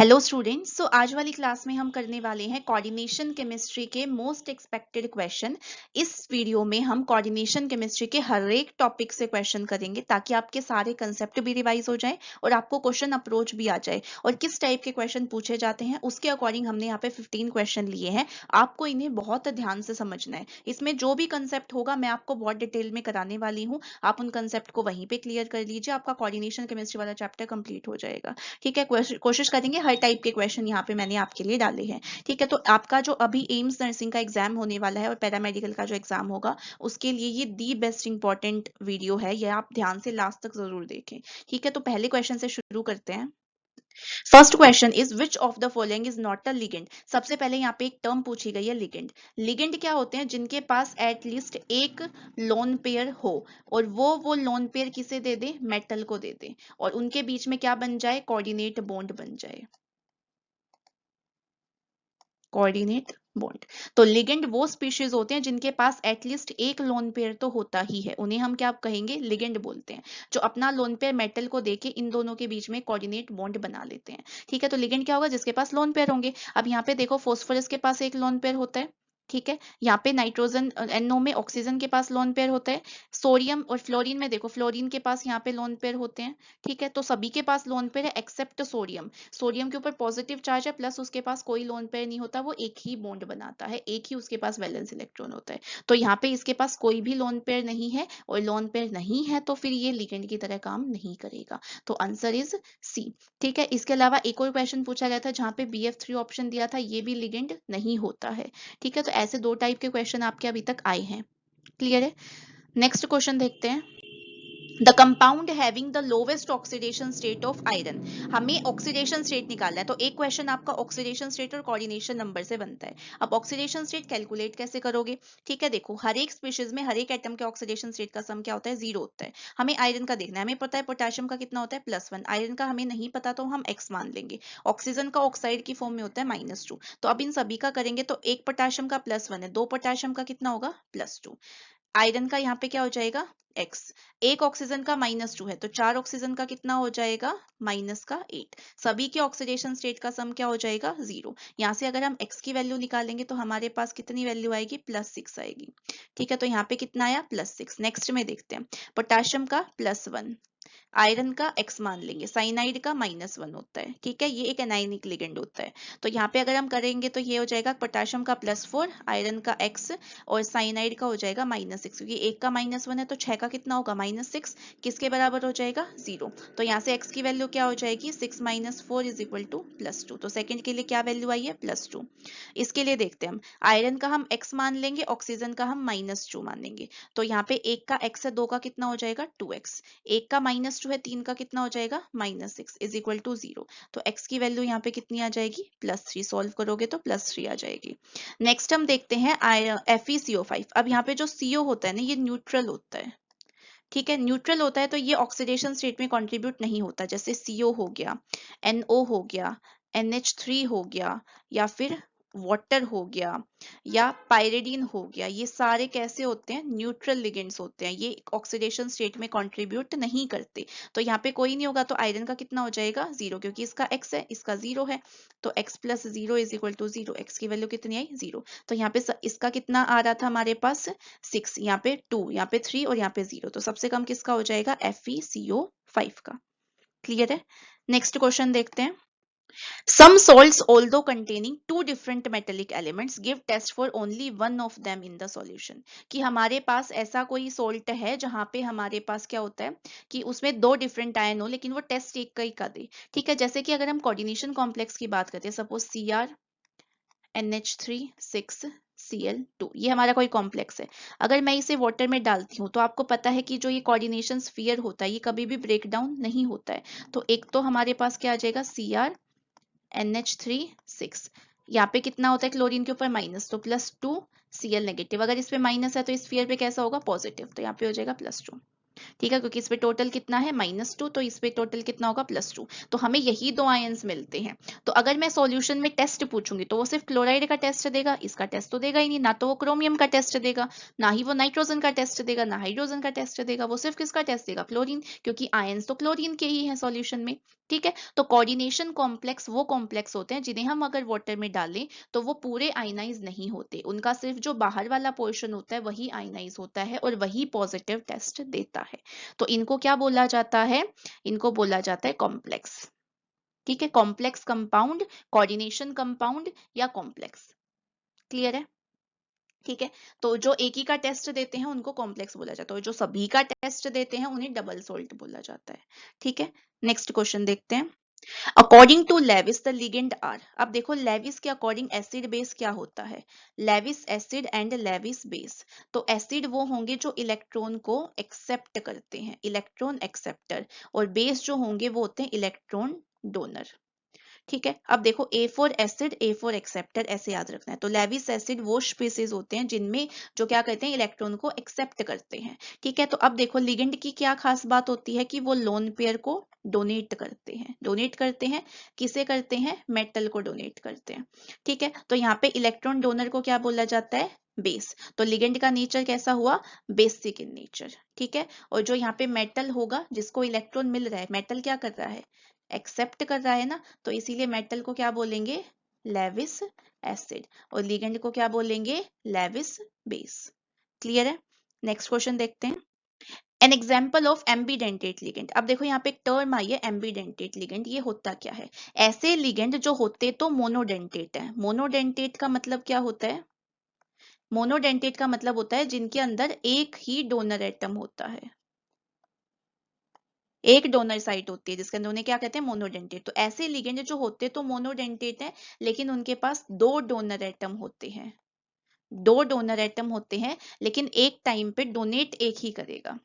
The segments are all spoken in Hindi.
Hello students. सो आज वाली क्लास में हम करने वाले हैं कोऑर्डिनेशन केमिस्ट्री के मोस्ट एक्सपेक्टेड क्वेश्चन। इस वीडियो में हम कोऑर्डिनेशन केमिस्ट्री के हर एक टॉपिक से क्वेश्चन करेंगे ताकि आपके सारे कंसेप्ट भी रिवाइज हो जाएं और आपको क्वेश्चन अप्रोच भी आ जाए और किस टाइप के क्वेश्चन पूछे जाते हैं उसके अकॉर्डिंग हमने यहाँ पे 15 क्वेश्चन लिए हैं। आपको इन्हें बहुत ध्यान से समझना है। इसमें जो भी कंसेप्ट होगा मैं आपको बहुत डिटेल में कराने वाली हूँ। आप उन कंसेप्ट को वहीं पे क्लियर कर लीजिए, आपका कोऑर्डिनेशन केमिस्ट्री वाला चैप्टर कंप्लीट हो जाएगा। ठीक है, कोशिश करेंगे हर टाइप के क्वेश्चन यहाँ पे मैंने आपके लिए डाले हैं। ठीक है, तो आपका जो अभी एम्स नर्सिंग का एग्जाम होने वाला है और पैरामेडिकल का जो एग्जाम होगा उसके लिए ये दी बेस्ट इंपॉर्टेंट वीडियो है, ये आप ध्यान से लास्ट तक जरूर देखें। ठीक है, तो पहले क्वेश्चन से शुरू करते हैं। First question is which of the following is not a ligand. सबसे पहले यहाँ पे एक टर्म पूछी गई है लिगेंड। लिगेंड क्या होते हैं? जिनके पास एटलीस्ट एक लोन पेयर हो और वो लोन पेयर किसे दे दे? मेटल को दे दे और उनके बीच में क्या बन जाए? कोऑर्डिनेट बॉन्ड बन जाए। Coordinate bond. तो लिगेंड वो स्पीशीज होते हैं जिनके पास एटलीस्ट एक लोन पेयर तो होता ही है, उन्हें हम क्या कहेंगे? लिगेंड बोलते हैं। जो अपना लोन पेयर मेटल को देके इन दोनों के बीच में कोऑर्डिनेट बॉन्ड बना लेते हैं। ठीक है, तो लिगेंड क्या होगा? जिसके पास लोन पेयर होंगे। अब यहाँ पे देखो, फॉस्फोरस के पास एक लोन पेयर होता है। ठीक है, यहाँ पे नाइट्रोजन NO में ऑक्सीजन के पास लोन पेयर होता है। सोडियम और फ्लोरीन में देखो, फ्लोरीन के पास यहाँ पे लोन पेयर होते हैं। ठीक है, तो सभी के पास लोन पेयर है एक्सेप्ट सोडियम। सोडियम के ऊपर पॉजिटिव चार्ज है प्लस उसके पास कोई लोन पेयर नहीं होता, वो एक ही बॉन्ड बनाता है, एक ही उसके पास वैलेंस इलेक्ट्रॉन होता है। तो यहाँ पे इसके पास कोई भी लोन पेयर नहीं है और लोन पेयर नहीं है तो फिर ये लिगेंड की तरह काम नहीं करेगा। तो आंसर इज सी। ठीक है, इसके अलावा एक और क्वेश्चन पूछा गया था जहाँ पे BF3 ऑप्शन दिया था, ये भी लिगेंड नहीं होता है। ठीक है, तो ऐसे दो टाइप के क्वेश्चन आपके अभी तक आए हैं। क्लियर है? नेक्स्ट क्वेश्चन देखते हैं। The compound having the lowest oxidation state of iron. हमें ऑक्सीडेशन स्टेट निकालना है, तो एक क्वेश्चन आपका ऑक्सीडेशन स्टेट और कोऑर्डिनेशन नंबर से बनता है। अब ऑक्सीडेशन स्टेट कैलकुलेट कैसे करोगे? ठीक है, देखो हर एक स्पीशीज में हर एक एटम के ऑक्सीडेशन स्टेट का सम क्या होता है? 0 होता है। हमें आयरन का देखना है, हमें पता है पोटेशियम का कितना होता है? +1। आयरन का हमें नहीं पता तो हम x मान लेंगे। ऑक्सीजन का ऑक्साइड की फॉर्म में होता है -2। तो अब इन सभी का करेंगे तो एक पोटेशियम का +1 है, दो पोटेशियम का कितना होगा? +2। आयरन का यहाँ पे क्या हो जाएगा? x। एक ऑक्सीजन का -2 है तो चार ऑक्सीजन का कितना हो जाएगा? -8। सभी के ऑक्सीडेशन स्टेट का सम क्या हो जाएगा? 0। यहाँ से अगर हम x की वैल्यू निकालेंगे तो हमारे पास कितनी वैल्यू आएगी? +6 आएगी। ठीक है, तो यहाँ पे कितना आया? +6। नेक्स्ट में देखते हैं, पोटेशियम का +1, आयरन का x मान लेंगे, साइनाइड का -1 होता है। ठीक है, ये एक एनायनिक लिगेंड होता है। तो यहाँ पे अगर हम करेंगे तो ये हो जाएगा पोटेशियम का +4, आयरन का x और साइनाइड का हो जाएगा -6, क्योंकि एक का -1 है तो 6 का कितना होगा? -6। किसके बराबर हो जाएगा? 0। तो यहाँ से x की वैल्यू क्या हो जाएगी? 6 - 4 = +2। तो सेकंड के लिए क्या वैल्यू आई है? +2। इसके लिए देखते हैं हम, आयरन का हम x मान लेंगे, ऑक्सीजन का हम -2 मानेंगे। तो यहाँ पे एक का x है, दो का कितना हो जाएगा? 2x। एक का -2 है, तीन का कितना हो जाएगा? -6 = 0। तो x की वैल्यू यहाँ पे कितनी आ जाएगी? +3। सॉल्व करोगे तो +3 आ जाएगी। नेक्स्ट हम देखते हैं FeCO5। अब यहाँ पे जो CO होता है ना, ये न्यूट्रल होता है। ठीक है, न्यूट्रल होता है तो ये ऑक्सीडेशन स्टेट में कंट्रीब्यूट नहीं होता। जैसे CO हो गया, NO हो गया, NH3 हो गया, या फिर वाटर हो गया, या पायरिडीन हो गया, ये सारे कैसे होते हैं? न्यूट्रल लिगेंड्स होते हैं, ये ऑक्सीडेशन स्टेट में कंट्रीब्यूट नहीं करते। तो यहाँ पे कोई नहीं होगा तो आयरन का कितना हो जाएगा? 0, क्योंकि इसका x है, इसका 0 है। तो x + 0 = 0। x की वैल्यू कितनी आई? 0। तो यहाँ पे इसका कितना आ रहा था हमारे पास? 6, यहाँ पे 2, यहाँ पे 3 और यहाँ पे 0। तो सबसे कम किसका हो जाएगा? FeCO5 का। क्लियर है? नेक्स्ट क्वेश्चन देखते हैं। Some salts, although containing two different metallic elements, give test for only one of them in the solution। कि हमारे पास ऐसा कोई सॉल्ट है जहां पे हमारे पास क्या होता है कि उसमें दो डिफरेंट आयन हो लेकिन वो टेस्ट एक का ही का दे। ठीक है, जैसे कि अगर हम कोऑर्डिनेशन कॉम्प्लेक्स की बात करते हैं, सपोज Cr NH3 6 Cl2, ये हमारा कोई कॉम्प्लेक्स है। अगर मैं इसे वाटर में डालती हूँ तो आपको पता है कि जो ये कोऑर्डिनेशन स्फीयर होता है ये कभी भी ब्रेक डाउन नहीं होता है। तो एक तो हमारे पास क्या आ जाएगा? Cr NH3 6। यहाँ पे कितना होता है क्लोरीन के ऊपर? माइनस, तो +2 Cl नेगेटिव। अगर इस पे माइनस है तो इस स्फीयर पे कैसा होगा? पॉजिटिव। तो यहाँ पे हो जाएगा +2। ठीक है, क्योंकि इस पे टोटल कितना है? -2, तो इस पे टोटल कितना होगा? +2। तो हमें यही दो आयंस मिलते हैं। तो अगर मैं सॉल्यूशन में टेस्ट पूछूंगी तो वो सिर्फ क्लोराइड का टेस्ट देगा, इसका टेस्ट तो देगा ही नहीं। ना तो वो क्रोमियम का टेस्ट देगा, ना ही वो नाइट्रोजन का टेस्ट देगा, ना हाइड्रोजन का टेस्ट देगा। वो सिर्फ किसका टेस्ट देगा? क्लोरीन, क्योंकि आयंस तो क्लोरीन के ही हैं सॉल्यूशन में। ठीक है, तो कोऑर्डिनेशन कॉम्प्लेक्स वो कॉम्प्लेक्स होते हैं जिन्हें हम अगर वाटर में डालें तो वो पूरे आयनाइज नहीं होते, उनका सिर्फ जो बाहर वाला पोर्शन होता है वही आयनाइज होता है और वही पॉजिटिव टेस्ट देता है। तो इनको क्या बोला जाता है? इनको बोला जाता है कॉम्प्लेक्स। ठीक है, कॉम्प्लेक्स कंपाउंड, कोऑर्डिनेशन कंपाउंड या कॉम्प्लेक्स। क्लियर है? ठीक है, तो जो एक ही का टेस्ट देते हैं उनको कॉम्प्लेक्स बोला जाता है और जो सभी का टेस्ट देते हैं उन्हें डबल सोल्ट बोला जाता है। ठीक है, नेक्स्ट क्वेश्चन देखते हैं। According to Lewis the ligand are. अब देखो लेविस के अकॉर्डिंग एसिड बेस क्या होता है? Lewis acid and Lewis base. तो एसिड वो होंगे जो इलेक्ट्रॉन को एक्सेप्ट करते हैं, इलेक्ट्रॉन एक्सेप्टर, और बेस जो होंगे वो होते हैं इलेक्ट्रॉन डोनर। ठीक है, अब देखो A for acid, A for acceptor, ऐसे याद रखना है। तो लेविस एसिड वो स्पीसीज होते हैं जिनमें जो क्या कहते हैं, इलेक्ट्रॉन को एक्सेप्ट करते हैं। ठीक है, तो अब देखो लिगेंड की क्या खास बात होती है कि वो लोन पेयर को डोनेट करते हैं। डोनेट करते हैं किसे करते हैं? मेटल को डोनेट करते हैं। ठीक है, तो यहाँ पे इलेक्ट्रॉन डोनर को क्या बोला जाता है? बेस। तो लिगेंड का नेचर कैसा हुआ? Basic in nature. ठीक है, और जो यहाँ पे मेटल होगा जिसको इलेक्ट्रॉन मिल रहा है, मेटल क्या कर रहा है? एक्सेप्ट कर रहा है ना, तो इसीलिए मेटल को क्या बोलेंगे? Lewis acid. और लिगेंड को क्या बोलेंगे? Lewis base. क्लियर है? नेक्स्ट क्वेश्चन देखते हैं। An example of ambidentate ligand. अब देखो यहाँ पे एक टर्म आई है एम्बीडेंटेट लिगेंड, ये होता क्या है? ऐसे लिगेंड जो होते तो मोनोडेंटेट है। मोनोडेंटेट का मतलब क्या होता है? मोनोडेंटेट का मतलब होता है जिनके अंदर एक ही डोनर एटम होता है, एक डोनर साइट होती है जिसके अंदर, उन्हें क्या कहते हैं? मोनोडेंटेट। तो ऐसे लिगेंड जो होते तो मोनोडेंटेट है लेकिन उनके पास दो डोनर एटम होते हैं, दो डोनर एटम होते हैं, लेकिन एक टाइम पे डोनेट एक ही करेगा।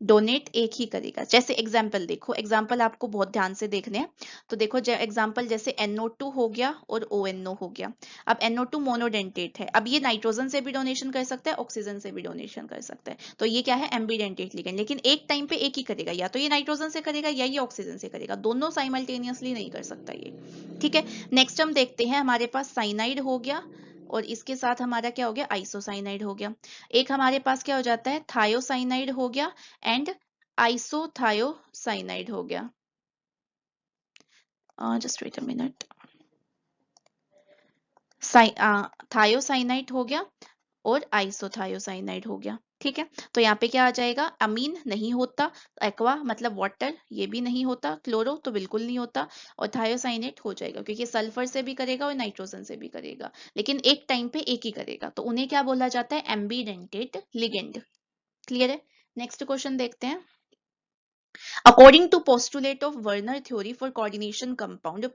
डोनेट एक ही करेगा। जैसे एग्जाम्पल देखो, एग्जाम्पल आपको बहुत ध्यान से देखने हैं। तो देखो एग्जाम्पल जैसे NO2 हो गया और ONO हो गया। अब NO2 मोनोडेंटेट है, अब ये नाइट्रोजन से भी डोनेशन कर सकता है, ऑक्सीजन से भी डोनेशन कर सकता है। तो ये क्या है? Ambidentate ligand. लेकिन एक टाइम पे एक ही करेगा, या तो ये नाइट्रोजन से करेगा या ये ऑक्सीजन से करेगा, दोनों साइमल्टेनियसली नहीं कर सकता ये। ठीक है, नेक्स्ट हम देखते हैं, हमारे पास साइनाइड हो गया और इसके साथ हमारा क्या हो गया? आइसोसाइनाइड हो गया। एक हमारे पास क्या हो जाता है? थायोसाइनाइड हो गया एंड आइसोथायोसाइनाइड हो गया। Just wait a minute. Thiocyanide हो गया और आइसोथायोसाइनाइड हो गया। ठीक है, तो यहाँ पे क्या आ जाएगा? अमीन नहीं होता, एक्वा मतलब वाटर ये भी नहीं होता, क्लोरो तो बिल्कुल नहीं होता, और थायोसाइनेट हो जाएगा क्योंकि सल्फर से भी करेगा और नाइट्रोजन से भी करेगा, लेकिन एक टाइम पे एक ही करेगा। तो उन्हें क्या बोला जाता है? Ambidentate ligand. क्लियर है? नेक्स्ट क्वेश्चन देखते हैं। According to postulate of Werner theory for coordination compound.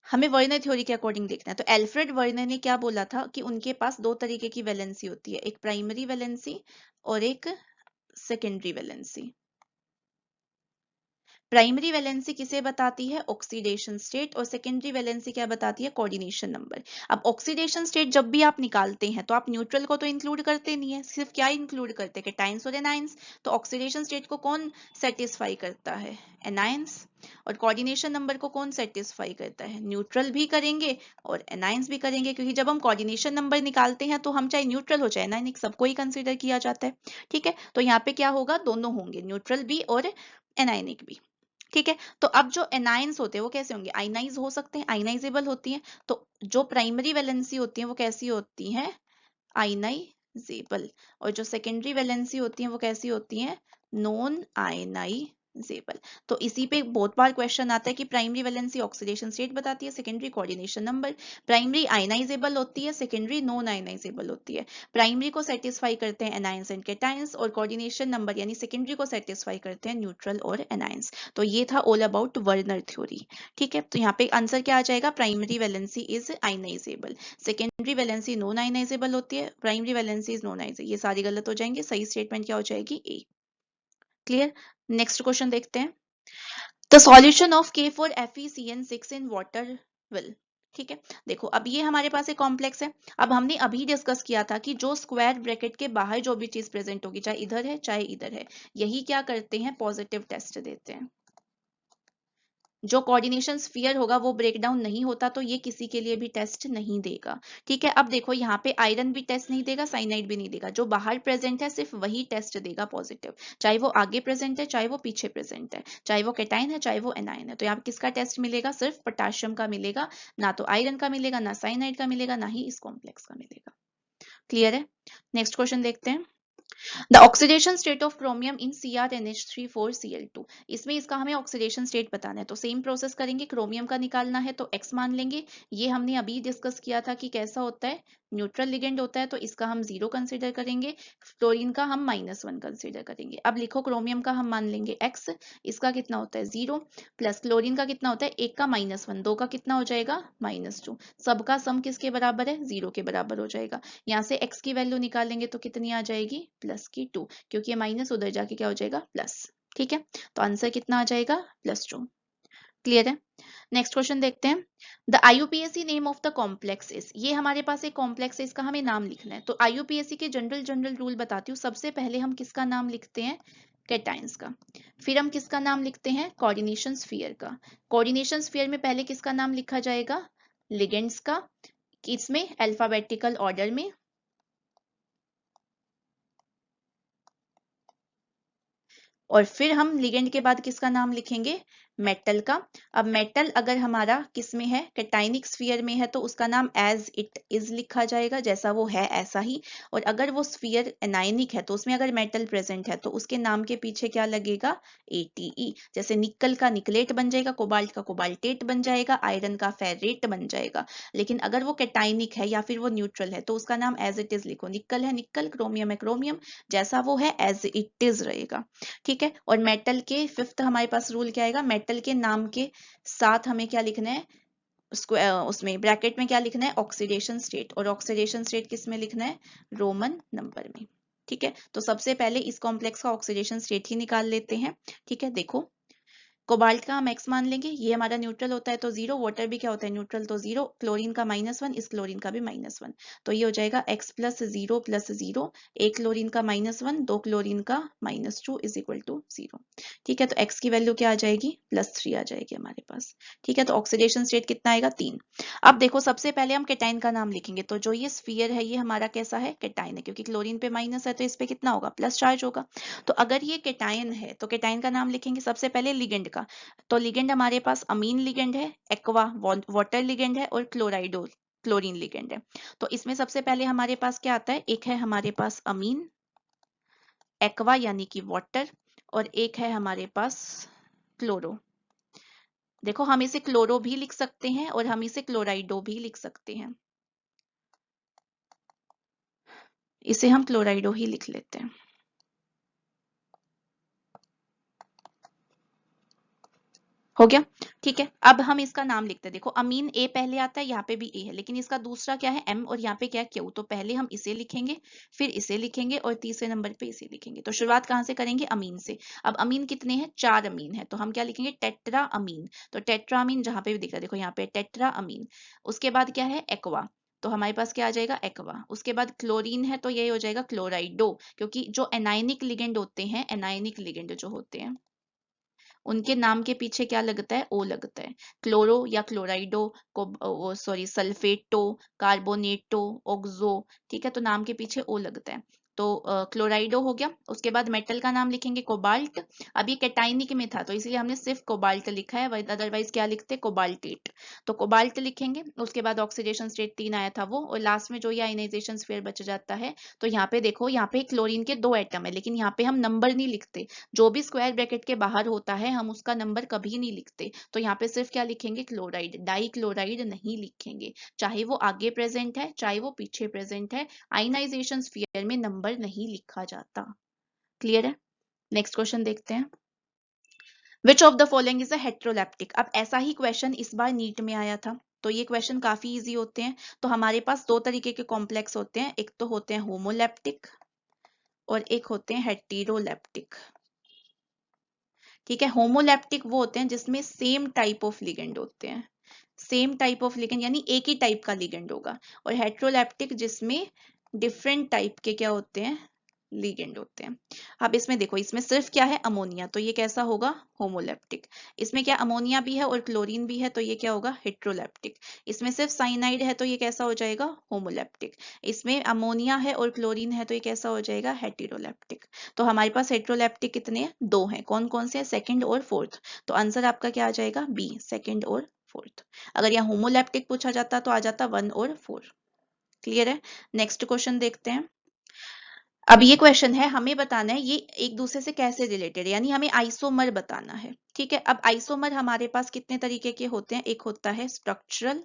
हमें वर्नर थ्योरी के अकॉर्डिंग देखना है। तो एल्फ्रेड वर्नर ने क्या बोला था कि उनके पास दो तरीके की वैलेंसी होती है, एक प्राइमरी वैलेंसी और एक सेकेंडरी वैलेंसी। प्राइमरी वैलेंसी किसे बताती है? Oxidation state. और सेकेंडरी वैलेंसी क्या बताती है? Coordination number. अब ऑक्सीडेशन स्टेट जब भी आप निकालते हैं तो आप न्यूट्रल को तो इंक्लूड करते नहीं है, सिर्फ क्या इंक्लूड करते हैं? कैटायंस और एनायंस। तो ऑक्सीडेशन स्टेट को कौन सेटिस्फाई करता है? एनायंस। और कोऑर्डिनेशन नंबर को कौन सेटिस्फाई करता है? न्यूट्रल भी करेंगे और एनायंस भी करेंगे, क्योंकि जब हम कोऑर्डिनेशन नंबर निकालते हैं तो हम चाहे न्यूट्रल हो चाहे एनायनिक सबको ही कंसिडर किया जाता है। ठीक है, तो यहाँ पे क्या होगा? दोनों होंगे, न्यूट्रल भी और एनायनिक भी। ठीक है, तो अब जो एनायंस होते हैं वो कैसे होंगे? आयनाइज हो सकते हैं, आयनाइजेबल होती हैं। तो जो प्राइमरी वैलेंसी होती है वो कैसी होती है? आयनाइजेबल। और जो सेकेंडरी वैलेंसी होती है वो कैसी होती है? Non ionizable. तो इसी पे बहुत बार क्वेश्चन आता है कि प्राइमरी वैलेंसी ऑक्सीडेशन स्टेट बताती है, secondary coordination number. Primary ionizable होती है, सेकेंडरी नॉन आयनाइजेबल होती है। प्राइमरी को सेटिस्फाई करते हैं एनायंस एंड कैटायंस, और कोऑर्डिनेशन नंबर यानी सेकेंडरी को सेटिस्फाई करते हैं न्यूट्रल और एनायंस। तो ये था ऑल अबाउट वर्नर थ्योरी। ठीक है, तो यहाँ पे आंसर क्या आ जाएगा? Primary valency is ionizable, secondary valency non ionizable होती है, primary valency is non ionizable. ये सारी गलत हो जाएंगे, सही स्टेटमेंट क्या हो जाएगी? ए। क्लियर? नेक्स्ट क्वेश्चन देखते हैं। The solution of K4FeCN6 in water will. ठीक है, देखो अब ये हमारे पास एक कॉम्प्लेक्स है। अब हमने अभी डिस्कस किया था कि जो स्क्वायर ब्रैकेट के बाहर जो भी चीज प्रेजेंट होगी, चाहे इधर है चाहे इधर है, यही क्या करते हैं? पॉजिटिव टेस्ट देते हैं। जो कोऑर्डिनेशन स्फीयर होगा वो ब्रेक डाउन नहीं होता तो ये किसी के लिए भी टेस्ट नहीं देगा। ठीक है, अब देखो यहाँ पे आयरन भी टेस्ट नहीं देगा, साइनाइड भी नहीं देगा, जो बाहर प्रेजेंट है सिर्फ वही टेस्ट देगा पॉजिटिव, चाहे वो आगे प्रेजेंट है चाहे वो पीछे प्रेजेंट है, चाहे वो कैटायन है चाहे वो एनायन है। तो यहाँ पे किसका टेस्ट मिलेगा? सिर्फ पोटाशियम का मिलेगा, ना तो आयरन का मिलेगा, ना साइनाइड का मिलेगा, ना ही इस कॉम्प्लेक्स का मिलेगा। क्लियर है? नेक्स्ट क्वेश्चन देखते हैं। The oxidation state of chromium in CrNH3 4Cl2। इसमें इसका हमें ऑक्सीडेशन स्टेट बताना है, तो सेम प्रोसेस करेंगे। क्रोमियम का निकालना है तो X मान लेंगे। ये हमने अभी डिस्कस किया था कि कैसा होता है, न्यूट्रल लिगेंड होता है, तो इसका हम 0 कंसिडर करेंगे। फ्लोरीन का हम -1 कंसिडर करेंगे। अब लिखो, क्रोमियम का हम मान लेंगे X, इसका कितना होता है 0, प्लस क्लोरीन का कितना होता है 1 का -1, 2 का कितना हो जाएगा -2। सबका सम किसके बराबर है? 0 के बराबर हो जाएगा। यहाँ से x की वैल्यू निकालेंगे तो कितनी आ जाएगी? +2, क्योंकि ये माइनस उधर जाके क्या हो जाएगा? प्लस। ठीक है, तो आंसर कितना आ जाएगा? +2। क्लियर है? नेक्स्ट क्वेश्चन देखते हैं। The IUPAC name of the complex is. ये हमारे पास एक कॉम्प्लेक्स है, इसका हमें नाम लिखना है। तो IUPAC के जनरल रूल बताती हूँ। सबसे पहले हम किसका नाम लिखते हैं? कैटायंस का। फिर हम किसका नाम लिखते हैं? कोऑर्डिनेशन स्फीयर का। कोऑर्डिनेशन स्फीयर में पहले किसका नाम लिखा जाएगा? लिगेंड्स का, इसमें अल्फाबेटिकल ऑर्डर में। और फिर हम लिगेंड के बाद किसका नाम लिखेंगे? मेटल का। अब मेटल अगर हमारा किस में है? कैटायनिक स्फीयर में है, तो उसका नाम एज इट इज लिखा जाएगा, जैसा वो है ऐसा ही। और अगर वो स्फीयर एनायनिक है, तो उसमें अगर मेटल प्रेजेंट है तो उसके नाम के पीछे क्या लगेगा? ATE। जैसे निकल का निकलेट बन जाएगा, कोबाल्ट का कोबाल्टेट बन जाएगा, आयरन का फेरेट बन जाएगा। लेकिन अगर वो कैटायनिक है या फिर वो न्यूट्रल है, तो उसका नाम एज इट इज लिखो। निकल है निकल, क्रोमियम है क्रोमियम, जैसा वो है एज इट इज रहेगा। ठीक है, और मेटल के फिफ्थ हमारे पास रूल क्या आएगा? मेटल के नाम के साथ हमें क्या लिखना है? उसमें ब्रैकेट में क्या लिखना है? Oxidation state. और ऑक्सीडेशन स्टेट किस में लिखना है? रोमन नंबर में। ठीक है, तो सबसे पहले इस कॉम्प्लेक्स का ऑक्सीडेशन स्टेट ही निकाल लेते हैं। ठीक है, देखो, कोबाल्ट का हम x मान लेंगे, ये हमारा न्यूट्रल होता है तो 0, वाटर भी क्या होता है? न्यूट्रल, तो 0, क्लोरीन का -1, इस क्लोरीन का भी -1, तो ये हो जाएगा x + 0 + 0, एक क्लोरीन का -1, 2 क्लोरीन का -2 = 0। ठीक है, तो x की वैल्यू क्या आ जाएगी? +3 आ जाएगी हमारे पास। ठीक है, तो ऑक्सीडेशन स्टेट कितना आएगा? 3। अब देखो, सबसे पहले हम कैटायन का नाम लिखेंगे, तो जो ये स्फीयर है ये हमारा कैसा है? कैटायन है, क्योंकि क्लोरीन पे माइनस है तो इस पे कितना होगा? प्लस चार्ज होगा। तो अगर ये कैटायन है तो कैटायन का नाम लिखेंगे सबसे पहले लिगेंड का। तो लिगेंड हमारे पास अमीन लिगेंड है, एक्वा वाटर लिगेंड है, और क्लोराइडो क्लोरीन लिगेंड है। तो इसमें सबसे पहले हमारे पास क्या आता है? एक है हमारे पास अमीन, एक्वा यानी कि वाटर, और एक है हमारे पास क्लोरो। देखो, हम इसे क्लोरो भी लिख सकते हैं और हम इसे क्लोराइडो भी लिख सकते हैं। इसे हम क्लोराइडो ही लिख लेते हैं। हो गया? ठीक है, अब हम इसका नाम लिखते हैं। देखो, अमीन ए पहले आता है, यहाँ पे भी ए है, लेकिन इसका दूसरा क्या है? एम, और यहाँ पे क्या है? क्यू। तो पहले हम इसे लिखेंगे, फिर इसे लिखेंगे, और तीसरे नंबर पे इसे लिखेंगे। तो शुरुआत कहाँ से करेंगे? अमीन से। अब अमीन कितने हैं? 4 अमीन है, तो हम क्या लिखेंगे? Tetra amine. तो टेट्रा अमीन जहाँ पे भी दिख रहा है, देखो यहाँ पे टेट्रा अमीन। उसके बाद क्या है? एक्वा, तो हमारे पास क्या आ जाएगा? एक्वा। उसके बाद क्लोरीन है, तो ये हो जाएगा क्लोराइडो, क्योंकि जो एनायनिक लिगेंड होते हैं, एनायनिक लिगेंड जो होते हैं, उनके नाम के पीछे क्या लगता है? ओ लगता है। क्लोरो या क्लोराइडो को, सॉरी, सल्फेटो, कार्बोनेटो, ऑक्सो। ठीक है, तो नाम के पीछे ओ लगता है। तो क्लोराइडो हो गया। उसके बाद मेटल का नाम लिखेंगे कोबाल्ट। अब ये कैटाइनिक में था तो इसलिए हमने सिर्फ कोबाल्ट लिखा है, अदरवाइज क्या लिखते? कोबाल्टेट। तो कोबाल्ट लिखेंगे। उसके बाद ऑक्सीडेशन स्टेट 3 आया था वो, और लास्ट में जो ये आयनाइजेशन स्फीयर बच जाता है। तो यहाँ पे देखो, यहाँ पे क्लोरीन के 2 एटम है, लेकिन यहाँ पे हम नंबर नहीं लिखते। जो भी स्क्वायर ब्रैकेट के बाहर होता है हम उसका नंबर कभी नहीं लिखते। तो यहाँ पे सिर्फ क्या लिखेंगे? क्लोराइड, डाई क्लोराइड नहीं लिखेंगे, चाहे वो आगे प्रेजेंट है चाहे वो पीछे प्रेजेंट है। आयनाइजेशन स्फीयर में नंबर नहीं लिखा जाता। क्लियर है? नेक्स्ट क्वेश्चन देखते हैं। Which of the following is a heteroleptic. अब ऐसा ही क्वेश्चन इस बार नीट में आया था, तो ये क्वेश्चन काफी इजी होते हैं। तो हमारे पास 2 तरीके के कॉम्प्लेक्स होते हैं, एक तो होते हैं होमोलैप्टिक और एक होते हैं हेटेरोलैप्टिक। ठीक है, होमोलैप्टिक वो होते हैं जिसमें सेम टाइप ऑफ लिगेंड होते हैं, सेम टाइप ऑफ लिगेंड यानी एक ही टाइप का लिगेंड होगा। और हेट्रोलैप्टिक जिसमें डिफरेंट टाइप के क्या होते हैं? लिगेंड होते हैं। अब इसमें देखो, इसमें सिर्फ क्या है, अमोनिया, तो ये कैसा होगा, होमोलेप्टिक। इसमें क्या अमोनिया भी है और क्लोरीन भी है, तो ये क्या होगा, हेट्रोलेप्टिक। इसमें सिर्फ साइनाइड है तो ये कैसा हो जाएगा, होमोलेप्टिक। इसमें अमोनिया है और क्लोरीन है तो ये कैसा हो जाएगा, हेटेरोलेप्टिक। तो हमारे पास हेट्रोलेप्टिक कितने हैं, 2 हैं। कौन कौन से हैं, सेकंड और फोर्थ। तो आंसर आपका क्या आ जाएगा, बी, सेकंड और फोर्थ। अगर यहाँ होमोलेप्टिक पूछा जाता तो आ जाता 1 और 4। क्लियर है। नेक्स्ट क्वेश्चन देखते हैं। अब ये क्वेश्चन है, हमें बताना है ये एक दूसरे से कैसे रिलेटेड है, यानी हमें आइसोमर बताना है। ठीक है, अब आइसोमर हमारे पास कितने तरीके के होते हैं, एक होता है स्ट्रक्चरल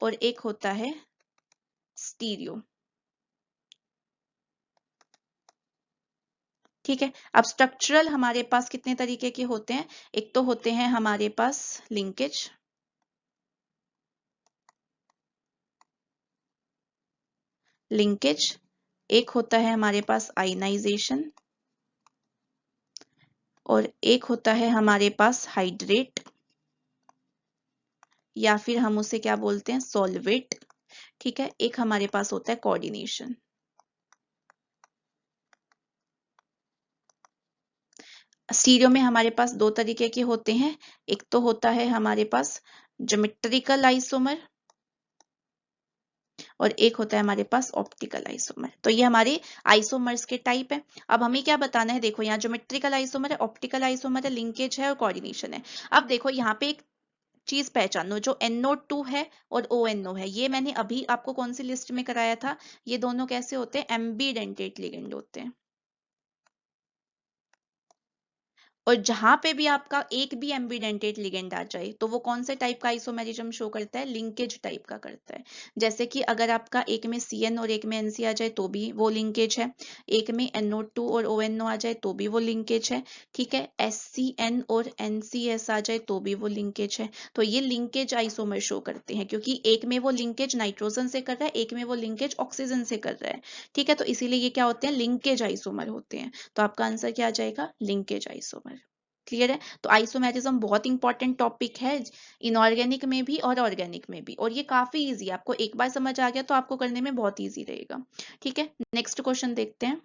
और एक होता है स्टीरियो। ठीक है, अब स्ट्रक्चरल हमारे पास कितने तरीके के होते हैं, एक तो होते हैं हमारे पास लिंकेज, लिंकेज, एक होता है हमारे पास आयनाइजेशन, और एक होता है हमारे पास हाइड्रेट, या फिर हम उसे क्या बोलते हैं, सॉल्वेट। ठीक है, एक हमारे पास होता है कोऑर्डिनेशन। स्टीरियो में हमारे पास दो तरीके के होते हैं, एक तो होता है हमारे पास ज्योमेट्रिकल आइसोमर और एक होता है हमारे पास ऑप्टिकल आइसोमर। तो ये हमारे आइसोमर्स के टाइप है। अब हमें क्या बताना है, देखो यहाँ ज्योमेट्रिकल आइसोमर है, ऑप्टिकल आइसोमर है, लिंकेज है और कोऑर्डिनेशन है। अब देखो यहाँ पे एक चीज पहचानो, जो NO2 है और ONO है, ये मैंने अभी आपको कौन सी लिस्ट में कराया था, ये दोनों कैसे होते हैं, एम्बीडेंटेट लिगेंड होते हैं। और जहां पे भी आपका एक भी एम्बीडेंटेट लिगेंड आ जाए तो वो कौन से टाइप का आइसोमेरिज्म शो करता है, लिंकेज टाइप का करता है। जैसे कि अगर आपका एक में CN और एक में NC आ जाए तो भी वो लिंकेज है, एक में NO2 और ONO आ जाए तो भी वो लिंकेज है। ठीक है, SCN और NCS आ जाए तो भी वो लिंकेज है। तो ये लिंकेज आइसोमर शो करते हैं, क्योंकि एक में वो लिंकेज नाइट्रोजन से कर रहा है, एक में वो लिंकेज ऑक्सीजन से कर रहा है। ठीक है, तो इसीलिए ये क्या होते हैं, लिंकेज आइसोमर होते हैं। तो आपका आंसर क्या आ जाएगा, लिंकेज आइसोमर। क्लियर है। तो आइसोमेरिज्म बहुत इंपॉर्टेंट टॉपिक है, इनऑर्गेनिक में भी और ऑर्गेनिक में भी, और ये काफी इजी है, आपको एक बार समझ आ गया तो आपको करने में बहुत इजी रहेगा। ठीक है, नेक्स्ट क्वेश्चन देखते हैं।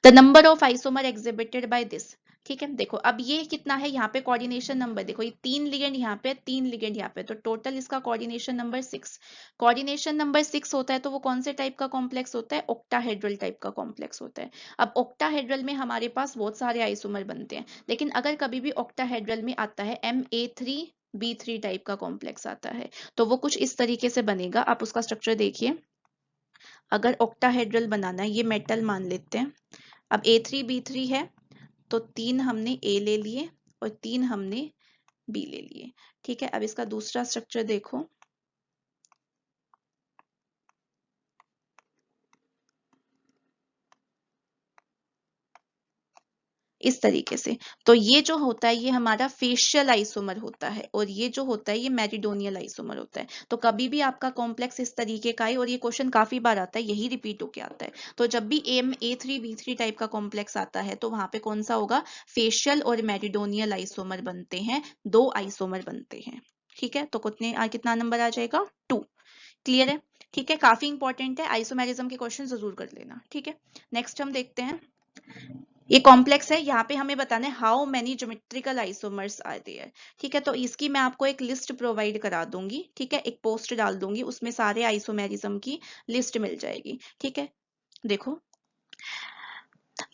The number of isomer exhibited by this. ठीक है, देखो अब ये कितना है, यहाँ पे कोऑर्डिनेशन नंबर देखो, ये 3 लिगेंड यहाँ पे, 3 लिगेंड यहाँ पे, तो टोटल इसका कोऑर्डिनेशन नंबर 6। कोऑर्डिनेशन नंबर 6 होता है तो वो कौन से टाइप का कॉम्प्लेक्स होता है, ऑक्टाहेड्रल टाइप का कॉम्प्लेक्स होता है। अब ऑक्टाहेड्रल में हमारे पास बहुत सारे आइसोमर बनते हैं, लेकिन अगर कभी भी ऑक्टाहेड्रल में आता है Ma3B3 टाइप का कॉम्प्लेक्स आता है, तो वो कुछ इस तरीके से बनेगा। आप उसका स्ट्रक्चर देखिए, अगर ऑक्टाहेड्रल बनाना है, ये मेटल मान लेते हैं। अब A3B3 है तो 3 हमने A ले लिए और 3 हमने B ले लिए। ठीक है, अब इसका दूसरा स्ट्रक्चर देखो, इस तरीके से। तो ये जो होता है ये हमारा फेशियल आइसोमर होता है, और ये जो होता है ये मेरिडोनियल आइसोमर होता है। तो कभी भी आपका कॉम्प्लेक्स इस तरीके का है, और ये क्वेश्चन काफी बार आता है, यही रिपीट होके आता है। तो जब भी A3B3 टाइप का कॉम्प्लेक्स आता है तो वहां पे कौन सा होगा, फेशियल और मेरिडोनियल आइसोमर बनते हैं, 2 आइसोमर बनते हैं। ठीक है, तो कितना नंबर आ जाएगा, 2। क्लियर है। ठीक है, काफी इंपॉर्टेंट है, आइसोमेरिज्म के क्वेश्चन जरूर कर लेना। ठीक है, नेक्स्ट हम देखते हैं। ये कॉम्प्लेक्स है, यहाँ पे हमें बताना है how many geometrical isomers are there. ठीक है, तो इसकी मैं आपको एक लिस्ट प्रोवाइड करा दूंगी। ठीक है, एक पोस्ट डाल दूंगी, उसमें सारे आइसोमेरिज्म की लिस्ट मिल जाएगी। ठीक है, देखो,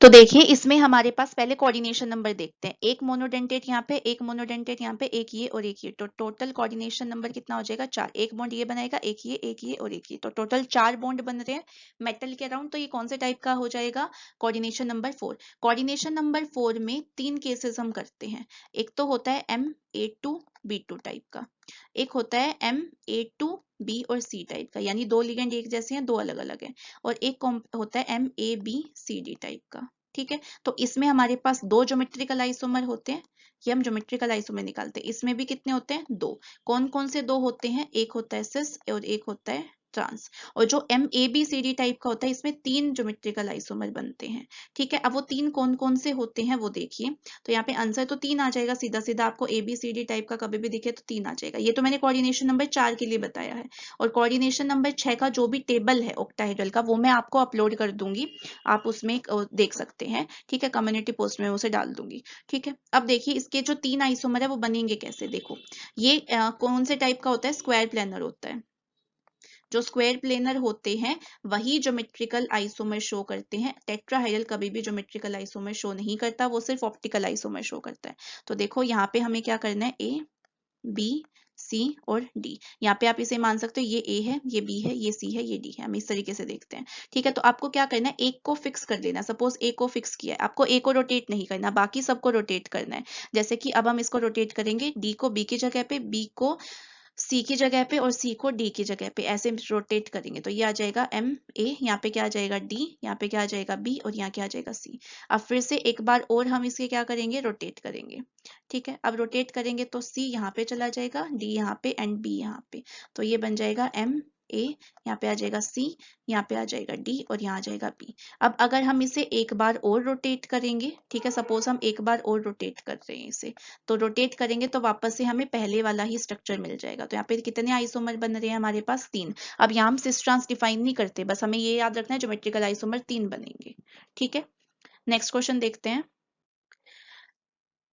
तो देखिए इसमें हमारे पास पहले कोऑर्डिनेशन नंबर देखते हैं, एक मोनोडेंटेट यहाँ पे, एक मोनोडेंटेट यहाँ पे, एक ये और एक ये, तो टोटल कोऑर्डिनेशन नंबर कितना हो जाएगा, 4। एक बॉन्ड ये बनाएगा, एक ये और एक ये, तो टोटल 4 बॉन्ड बन रहे हैं मेटल के अराउंड। तो ये कौन से टाइप का हो जाएगा, कोऑर्डिनेशन नंबर 4। कोऑर्डिनेशन नंबर 4 में 3 केसेस हम करते हैं, एक तो होता है Ma2B2 टाइप का, एक होता है Ma2B और C टाइप का, यानी 2 लिगेंड एक जैसे हैं, 2 अलग अलग हैं, और एक होता है MABCD टाइप का। ठीक है, तो इसमें हमारे पास 2 ज्योमेट्रिकल आइसोमर होते हैं, ये हम ज्योमेट्रिकल आइसोमर निकालते हैं। इसमें भी कितने होते हैं, 2। कौन कौन से 2 होते हैं, एक होता है सिस और एक होता है ट्रांस। और जो MABCD टाइप का होता है इसमें 3 ज्योमेट्रिकल आइसोमर बनते हैं। ठीक है, अब वो 3 कौन कौन से होते हैं वो देखिए। तो यहाँ पे आंसर तो 3 आ जाएगा, सीधा सीधा आपको ABCD टाइप का कभी भी दिखे तो 3 आ जाएगा। ये तो मैंने कोऑर्डिनेशन नंबर 4 के लिए बताया है। और कोऑर्डिनेशन नंबर 6 का जो भी टेबल है ऑक्टाहेड्रल का वो मैं आपको अपलोड कर दूंगी, आप उसमें देख सकते हैं। ठीक है, कम्युनिटी पोस्ट में उसे डाल दूंगी। ठीक है, अब देखिए इसके जो 3 आइसोमर है वो बनेंगे कैसे। देखो ये कौन से टाइप का होता है, स्क्वायर प्लेनर होता है। जो स्क्वायर प्लेनर होते हैं वही ज्योमेट्रिकल आइसोमर शो करते हैं। टेट्राहेड्रल कभी भी ज्योमेट्रिकल आइसोमर शो नहीं करता, वो सिर्फ ऑप्टिकल आइसोमर शो करता है। तो देखो यहाँ पे हमें क्या करना है, A B C और D। यहाँ पे आप इसे मान सकते हो, ये A है, ये B है, ये C है, ये D है। हम इस तरीके से देखते हैं। ठीक है, तो आपको क्या करना है, एक को फिक्स कर लेना। सपोज A को फिक्स किया है, आपको A को रोटेट नहीं करना, बाकी सबको रोटेट करना है। जैसे कि अब हम इसको रोटेट करेंगे, D को B की जगह पे, B को C की जगह पे और C को D की जगह पे, ऐसे रोटेट करेंगे तो ये आ जाएगा MA, यहाँ पे क्या आ जाएगा D, यहाँ पे क्या आ जाएगा B और यहाँ क्या आ जाएगा C। अब फिर से एक बार और हम इसके क्या करेंगे, रोटेट करेंगे। ठीक है, अब रोटेट करेंगे तो C यहाँ पे चला जाएगा, D यहाँ पे एंड B यहाँ पे। तो ये बन जाएगा MA, यहाँ पे आ जाएगा C, यहाँ पे आ जाएगा D और यहाँ आ जाएगा B। अब अगर हम इसे एक बार और रोटेट करेंगे, ठीक है, सपोज हम एक बार और रोटेट कर रहे हैं इसे, तो रोटेट करेंगे तो वापस से हमें पहले वाला ही स्ट्रक्चर मिल जाएगा। तो यहाँ पे कितने आइसोमर बन रहे हैं हमारे पास, 3। अब यहाँ हम सिस ट्रांस डिफाइन नहीं करते, बस हमें ये याद रखना है ज्योमेट्रिकल आइसोमर 3 बनेंगे। ठीक है, नेक्स्ट क्वेश्चन देखते हैं।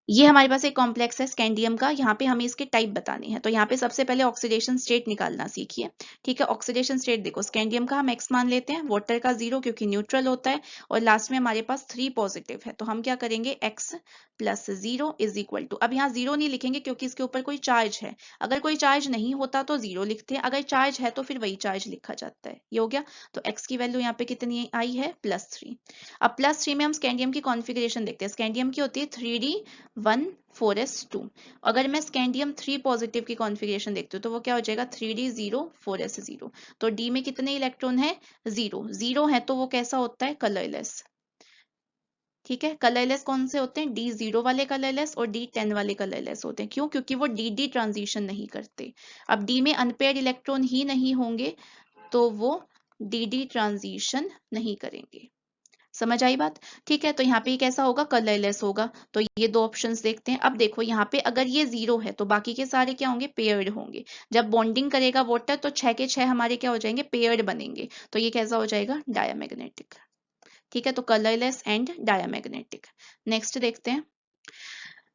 ये हमारे पास एक कॉम्प्लेक्स है स्कैंडियम का, यहाँ पे हमें इसके टाइप बताने हैं। तो यहाँ पे सबसे पहले ऑक्सीडेशन स्टेट निकालना सीखिए। ठीक है, ऑक्सीडेशन स्टेट देखो, स्कैंडियम का हम X मान लेते हैं, वाटर का 0 क्योंकि न्यूट्रल होता है, और लास्ट में हमारे पास 3 पॉजिटिव है। तो हम क्या करेंगे, X plus 0 is equal to, अब यहाँ 0 नहीं लिखेंगे क्योंकि इसके ऊपर कोई चार्ज है। अगर कोई चार्ज नहीं होता तो 0 लिखते हैं, अगर चार्ज है तो फिर वही चार्ज लिखा जाता है। ये हो गया। तो X की वैल्यू यहाँ पे कितनी आई है, +3। अब +3 में हम स्कैंडियम की कॉन्फ़िगरेशन देखते हैं। स्कैंडियम की होती है 3D1 4s2। अगर मैं स्कैंडियम 3 पॉजिटिव की कॉन्फ़िगरेशन देखती हूँ तो वो क्या हो जाएगा, 3D0 4s0। तो D में कितने इलेक्ट्रॉन है, 0। 0 है तो वो कैसा होता है, कलरलेस। ठीक है, कलरलेस कौन से होते हैं, D0 वाले कलरलेस और D10 वाले कलरलेस होते हैं। क्यों, क्योंकि वो DD ट्रांजिशन नहीं करते। अब D में अनपेयर्ड इलेक्ट्रॉन ही नहीं होंगे तो वो DD ट्रांजिशन नहीं करेंगे। समझ आई बात। ठीक है, तो यहाँ पे कैसा होगा, कलरलेस होगा। तो ये दो ऑप्शंस देखते हैं। अब देखो यहाँ पे अगर ये 0 है तो बाकी के सारे क्या होंगे, पेयर्ड होंगे। जब बॉन्डिंग करेगा वाटर तो 6 के 6 हमारे क्या हो जाएंगे, पेयर्ड बनेंगे। तो ये कैसा हो जाएगा, डायामैग्नेटिक। ठीक है, तो कलरलेस एंड डायामैग्नेटिक। नेक्स्ट देखते हैं,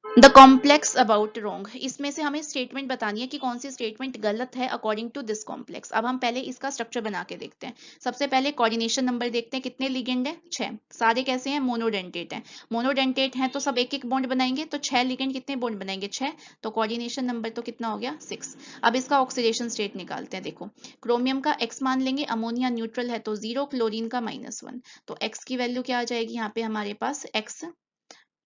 द कॉम्प्लेक्स अबाउट रोंग। इसमें से हमें स्टेटमेंट बतानी है कि कौन सी स्टेटमेंट गलत है अकॉर्डिंग टू दिस कॉम्प्लेक्स। अब हम पहले इसका स्ट्रक्चर बना के देखते हैं। सबसे पहले कोऑर्डिनेशन नंबर देखते हैं, कितने लिगेंड है, 6। सारे कैसे हैं, मोनोडेंटेट हैं। मोनोडेंटेट हैं तो सब एक एक बॉन्ड बनाएंगे, तो 6 लिगेंड कितने बॉन्ड बनाएंगे, 6। तो कोऑर्डिनेशन नंबर तो कितना हो गया, 6। अब इसका ऑक्सीडेशन स्टेट निकालते हैं। देखो क्रोमियम का X मान लेंगे, अमोनिया न्यूट्रल है तो 0, क्लोरीन का -1। तो X की वैल्यू क्या आ जाएगी, यहाँ पे हमारे पास X।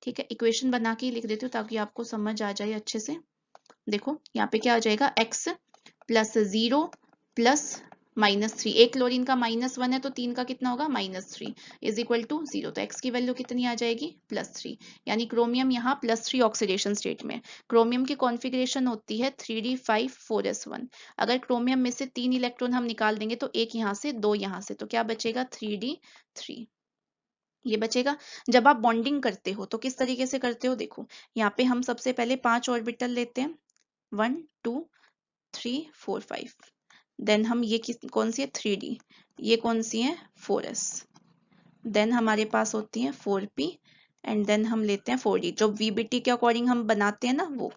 ठीक है, इक्वेशन बना के लिख देती हूँ ताकि आपको समझ आ जाए अच्छे से। देखो यहाँ पे क्या आ जाएगा, x प्लस 0 प्लस -3। एक क्लोरीन का -1 है तो 3 का कितना होगा, -3 इज इक्वल टू 0। तो x की वैल्यू कितनी आ जाएगी, +3। यानी क्रोमियम यहाँ +3 ऑक्सीडेशन स्टेट में। क्रोमियम की कॉन्फ़िगरेशन होती है 3D5 4s1। अगर क्रोमियम में से 3 इलेक्ट्रॉन हम निकाल देंगे तो एक यहाँ से, 2 यहाँ से, तो क्या बचेगा, 3D3 ये बचेगा। जब आप बॉन्डिंग करते हो तो किस तरीके से करते हो, देखो यहाँ पे हम सबसे पहले 5 ऑर्बिटल लेते हैं, 1 2 3 4 5। देन हम ये कौन सी है, 3D। ये कौन सी है, 4s। देन हमारे पास होती है 4p एंड देन हम लेते हैं 4d, जो VBT के अकॉर्डिंग हम बनाते हैं ना वो।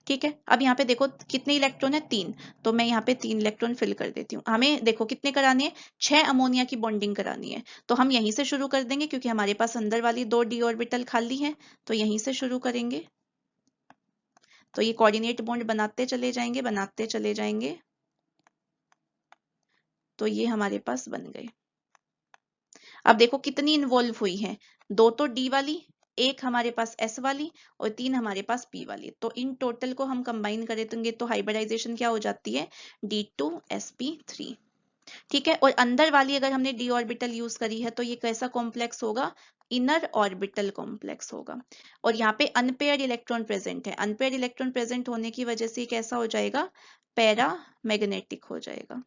ठीक है, अब यहाँ पे देखो कितने इलेक्ट्रॉन है, 3। तो मैं यहाँ पे 3 इलेक्ट्रॉन फिल कर देती हूँ। हमें देखो कितने कराने हैं, 6 अमोनिया की बॉन्डिंग करानी है। तो हम यहीं से शुरू कर देंगे क्योंकि हमारे पास अंदर वाली 2 d ऑर्बिटल खाली है, तो यहीं से शुरू करेंगे। तो ये कोऑर्डिनेट बॉन्ड बनाते चले जाएंगे, बनाते चले जाएंगे। तो ये हमारे पास बन गए। अब देखो कितनी इन्वॉल्व हुई है, 2 तो D वाली, एक हमारे पास S वाली और 3 हमारे पास P वाली। तो इन टोटल को हम कंबाइन करेंगे तो हाइब्रिडाइजेशन क्या हो जाती है, D2sp3। ठीक है, और अंदर वाली अगर हमने d ऑर्बिटल यूज करी है तो ये कैसा कॉम्प्लेक्स होगा, इनर ऑर्बिटल कॉम्प्लेक्स होगा। और यहाँ पे अनपेयर्ड इलेक्ट्रॉन प्रेजेंट है। अनपेयर्ड इलेक्ट्रॉन प्रेजेंट होने की वजह से कैसा हो जाएगा, पैरा मैग्नेटिक हो जाएगा।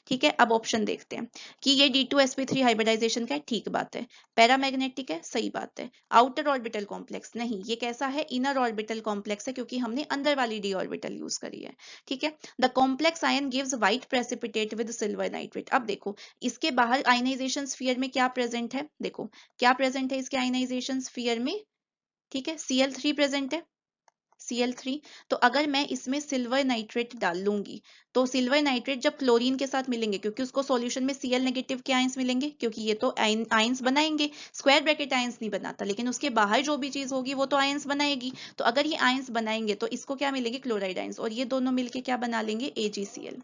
ठीक है, अब ऑप्शन देखते हैं कि ये D2sp3 हाइब्रिडाइजेशन का है, ठीक बात है। पैरामैग्नेटिक है, सही बात है। आउटर ऑर्बिटल कॉम्प्लेक्स नहीं, ये कैसा है, इनर ऑर्बिटल कॉम्प्लेक्स है, क्योंकि हमने अंदर वाली डी ऑर्बिटल यूज करी है। ठीक है, the complex ion gives white precipitate with silver nitrate. अब देखो इसके बाहर आयनाइजेशन स्फीयर में क्या प्रेजेंट है, देखो क्या प्रेजेंट है इसके आयनाइजेशन स्फीयर में, ठीक है, Cl3 प्रेजेंट है, Cl3। तो अगर मैं इसमें सिल्वर नाइट्रेट डाल लूंगी तो सिल्वर नाइट्रेट जब क्लोरीन के साथ मिलेंगे, क्योंकि उसको सॉल्यूशन में Cl नेगेटिव के आयंस मिलेंगे, क्योंकि ये तो आयंस बनाएंगे, स्क्वायर ब्रैकेट आयंस नहीं बनाता, लेकिन उसके बाहर जो भी चीज होगी वो तो आयंस बनाएगी। तो अगर ये आयंस बनाएंगे तो इसको क्या मिलेंगे, क्लोराइड आयंस, और ये दोनों मिलके क्या बना लेंगे, AgCl।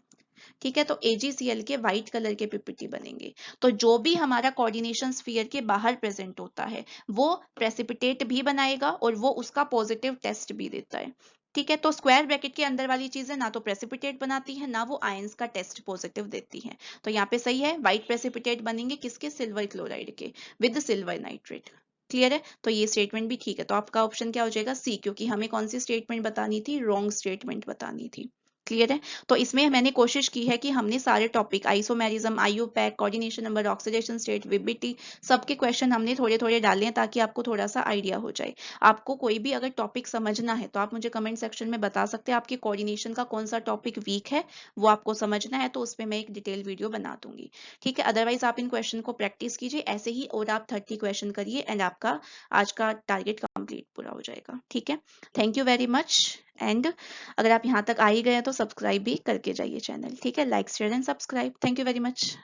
ठीक है, तो AgCl के व्हाइट कलर के पीपीटी बनेंगे। तो जो भी हमारा कोऑर्डिनेशन स्फीयर के बाहर प्रेजेंट होता है वो प्रेसिपिटेट भी बनाएगा और वो उसका पॉजिटिव टेस्ट भी देता है। ठीक है, तो स्क्वायर ब्रैकेट के अंदर वाली चीजें ना तो प्रेसिपिटेट बनाती है ना वो आयंस का टेस्ट पॉजिटिव देती है। तो यहाँ पे सही है, व्हाइट प्रेसिपिटेट बनेंगे किसके, सिल्वर क्लोराइड के विद सिल्वर नाइट्रेट। क्लियर है, तो ये स्टेटमेंट भी ठीक है। तो आपका ऑप्शन क्या हो जाएगा, सी, क्योंकि हमें कौन सी स्टेटमेंट बतानी थी, रॉन्ग स्टेटमेंट बतानी थी। क्लियर है, तो इसमें मैंने कोशिश की है कि हमने सारे topic isomerism, IUPAC, coordination number, oxidation state, VBT, सबके क्वेश्चन हमने थोड़े थोड़े डाले हैं ताकि आपको थोड़ा सा आइडिया हो जाए। आपको कोई भी अगर टॉपिक समझना है तो आप मुझे कमेंट सेक्शन में बता सकते हैं आपके कोऑर्डिनेशन का कौन सा टॉपिक वीक है, वो आपको समझना है तो उस पर मैं एक डिटेल वीडियो बना दूंगी। ठीक है, अदरवाइज आप इन क्वेश्चन को प्रैक्टिस कीजिए ऐसे ही, और आप 30 क्वेश्चन करिए एंड आपका आज का टारगेट कंप्लीट पूरा हो जाएगा। ठीक है, thank you very much. And अगर आप यहाँ तक आ ही गए हैं तो सब्सक्राइब भी करके जाइए चैनल। ठीक है, like share and subscribe. Thank you very much.